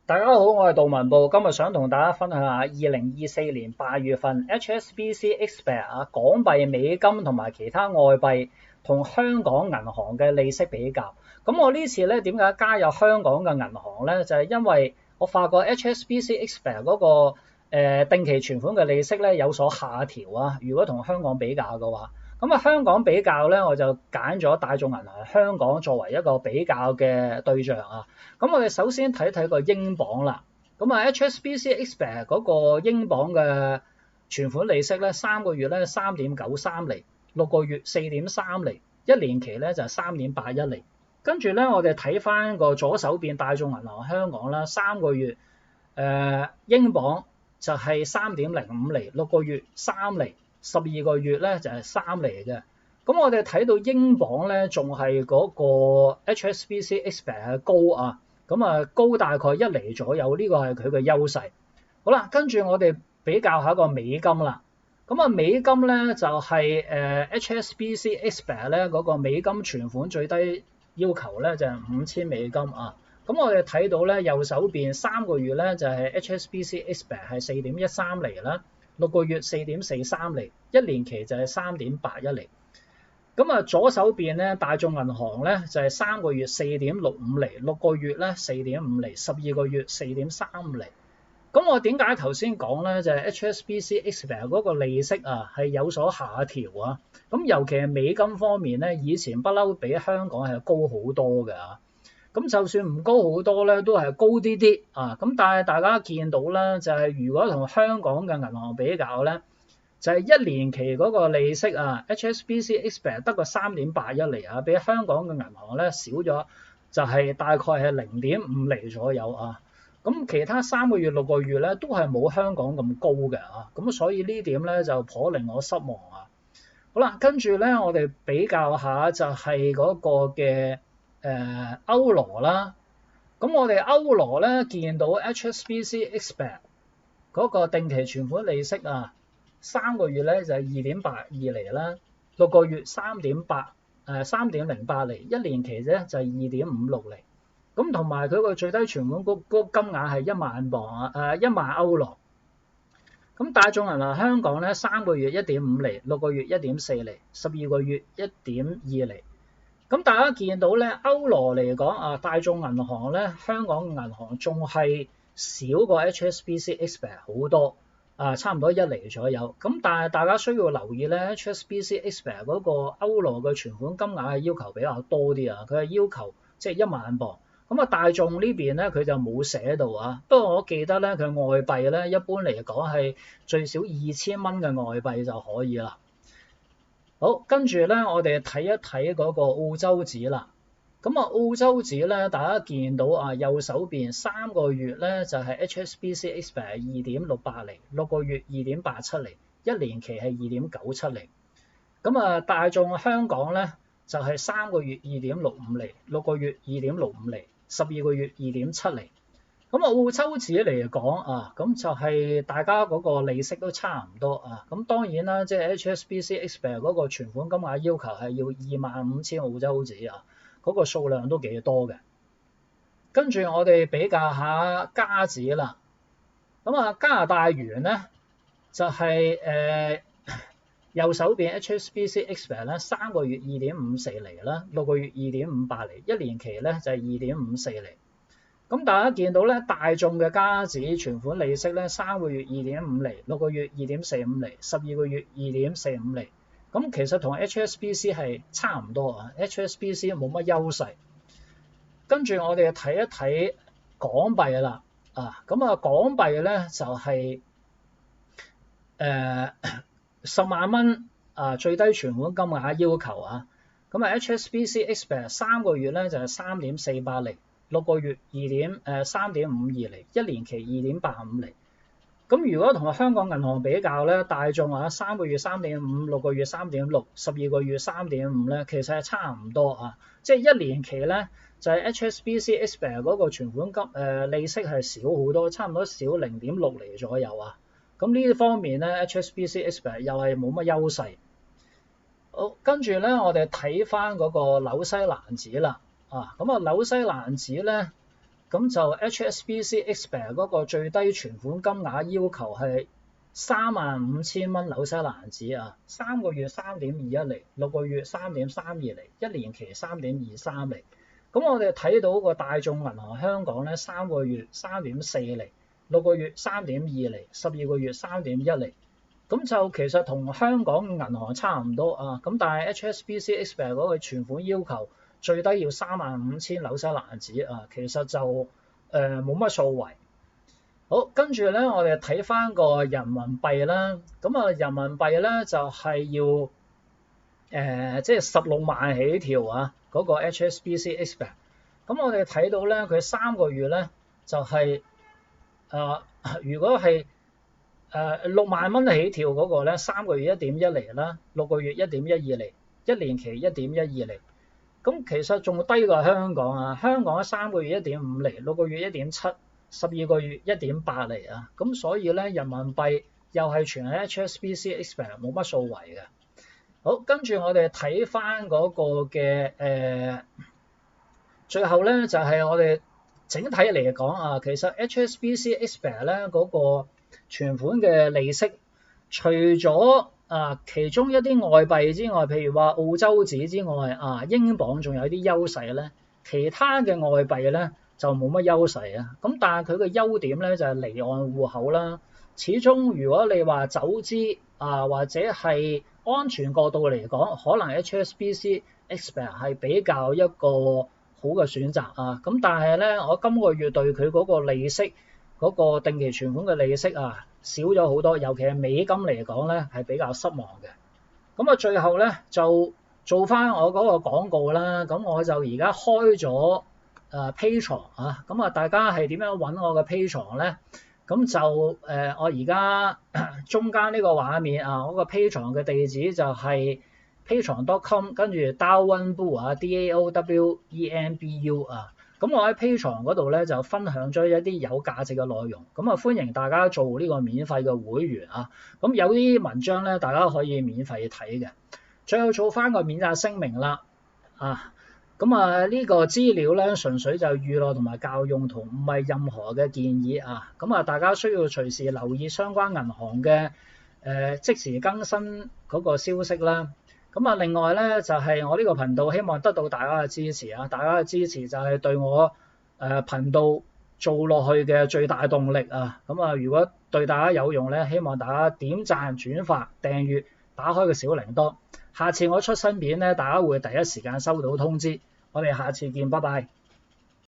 大家好，我係杜文步，今日想同大家分享下2024年8月份 HSBC Expert 港幣、美金同埋其他外幣同香港銀行嘅利息比較。咁我呢次咧點解加入香港嘅銀行咧？就係因為我發覺 HSBC Expert 嗰個定期存款嘅利息咧有所下調啊。如果同香港比較嘅話，咁香港比較咧，我就揀咗大眾銀行香港作為一個比較嘅對象啊。咁我哋首先睇睇個英鎊啦。咁HSBC Expert 嗰個英鎊嘅存款利息咧，3個月咧3.93厘，6個月4.3厘，一年期咧就3.81厘。跟住咧，我哋睇翻個左手邊大眾銀行香港啦，3個月英鎊就係3.05厘，6個月3厘。12個月咧就係3厘嘅。咁我哋睇到英鎊咧仲係嗰個 HSBC Expert 高啊，咁高大概1厘左右，呢個係佢嘅優勢。好啦，跟住我哋比較下個美金啦。咁美金咧就係HSBC Expert 咧嗰個美金存款最低要求咧就係5000美金啊。咁我哋睇到咧右手邊3個月咧就係 HSBC Expert 係4.13厘啦。6個月4.43厘，一年期就係3.81厘。咁左手邊咧大眾銀行咧就係3個月4.65厘，6個月咧4.5厘，12個月4.35厘。咁我點解頭先講咧就係 HSBC Expert 嗰個利息啊係有所下調啊。咁尤其係美金方面咧，以前不嬲比香港係高好多嘅啊。咁就算唔高好多咧，都係高啲啲啊！咁但係大家見到咧，就係如果同香港嘅銀行比較咧，就係一年期嗰個利息啊 ，HSBC Expert 得個3.81厘啊，比香港嘅銀行咧少咗，就係大概係0.5厘左右啊。咁其他3個月、6個月咧都係冇香港咁高嘅啊。咁所以呢點咧就頗令我失望啊。好啦，跟住咧我哋比較下就係嗰個嘅歐羅啦。咁我哋歐羅咧見到 HSBC Expert 嗰個定期存款利息啊，3個月咧就係2.82厘啦，6個月3.08厘，一年期咧就係2.56厘。咁同埋佢個最低存款嗰金額係1萬鎊啊，1萬歐羅。咁大眾銀行香港咧3個月1.5厘，6個月1.4厘，12個月1.2厘。咁大家見到咧，歐羅嚟講啊，大眾銀行咧，香港銀行仲係少過 HSBC Expert 好多啊，差唔多1厘左右。咁但係大家需要留意咧 ，HSBC Expert 嗰個歐羅嘅存款金額嘅要求比較多啲啊，佢係要求即係1萬鎊。咁大眾呢邊咧佢就冇寫到啊。不過我記得咧，佢外幣咧一般嚟講係最少2000蚊嘅外幣就可以啦。好，跟住咧，我哋睇一睇嗰個澳洲紙啦。咁澳洲紙咧，大家見到啊，右手邊3個月咧就係 HSBC Expert 2.68厘，6個月2.87厘，一年期係2.97厘。咁大眾香港咧就係3個月2.65厘，6個月2.65厘，12個月2.7厘。咁澳洲紙嚟講啊，咁就係大家嗰個利息都差唔多啊。咁當然啦，即係 HSBC Expert 嗰個存款金額要求係要25,000澳洲紙啊，嗰個數量都幾多嘅。跟住我哋比較下加紙啦。咁加拿大元咧就係右手邊 HSBC Expert 咧3個月2.54厘啦，6個月2.58厘，一年期咧就係2.54厘。咁大家見到咧，大眾嘅加紙存款利息咧3個月2.5厘，6個月2.45厘，12個月2.45厘。咁其實同 HSBC 係差唔多啊 ，HSBC 冇乜優勢。跟住我哋睇一睇港幣啦，咁港幣咧就係10萬蚊最低存款金額要求啊。咁HSBC Expert 3個月咧就係3.48厘。6個月3.52厘，一年期2.85厘。咁如果同香港銀行比較咧，大眾3個月3.5， 6個月3.6， 12個月3.5咧，其實係差唔多啊。即係一年期咧就係 HSBC Expert 嗰個存款利息係少好多，差唔多少0.6厘左右啊。咁呢方面咧 HSBC Expert 又係冇乜優勢。好，跟住咧我哋睇翻嗰個紐西蘭紙啦。咁紐西蘭紙咧咁就 HSBC Expert 嗰個最低存款金額要求係35,000蚊紐西蘭紙啊，3個月3.21厘，6個月3.32厘，1年期3.23厘。咁我哋睇到個大眾銀行香港咧，3個月3.4厘，6個月3.2厘，12個月3.1厘。咁就其實同香港銀行差唔多啊，咁但係 HSBC Expert 嗰個存款要求最低要35,000紐西蘭紙啊，其實就冇乜數謂。好，跟住咧我哋睇翻個人民幣啦，咁啊人民幣咧就係要即係16萬起跳啊，嗰個 HSBC Expert。咁我哋睇到咧佢3個月咧就係如果係6萬蚊起跳嗰個咧，3個月1.1厘啦，6個月1.12厘，1年期1.12厘。咁其實仲低過香港啊，香港3個月1.5厘，6個月1.7， 12個月1.8厘啊。咁所以咧人民幣又係全係 HSBC Expert 冇乜數為嘅。好，跟住我哋睇翻嗰個嘅最後咧就係我哋整體嚟講啊，其實 HSBC Expert 咧嗰個存款嘅利息，除咗其中一啲外幣之外，譬如話澳洲紙之外英鎊仲有啲優勢咧，其他嘅外幣咧就冇乜優勢啊。咁但係佢嘅優點咧就係離岸戶口啦。始終如果你話走資或者係安全角度嚟講，可能 HSBC Expert 係比較一個好嘅選擇啊。咁但係咧，我今個月對佢嗰個利息嗰個定期存款嘅利息少咗好多，尤其係美金嚟講咧係比較失望嘅。咁最後咧就做翻我嗰個廣告啦。咁我就而家開咗Patreon 啊。咁大家係點樣揾我嘅 Patreon 咧？咁就我而家中間呢個畫面我個 Patreon 嘅地址就係 patreon.com 跟住 Dawenbu DAOWENBU 咁我喺 Patreon 嗰度咧就分享咗一啲有價值嘅內容，咁歡迎大家做呢個免費嘅會員咁有啲文章咧大家可以免費睇嘅。最後做翻個免責聲明啦咁呢個資料咧純粹就娛樂同埋教育用途，唔係任何嘅建議咁大家需要隨時留意相關銀行嘅即時更新嗰個消息啦。咁另外咧就係我呢個頻道希望得到大家嘅支持大家嘅支持就係對我頻道做落去嘅最大動力咁如果對大家有用咧，希望大家點讚、轉發、訂閱、打開個小鈴鐺，下次我出新片咧，大家會第一時間收到通知。我哋下次見，拜拜。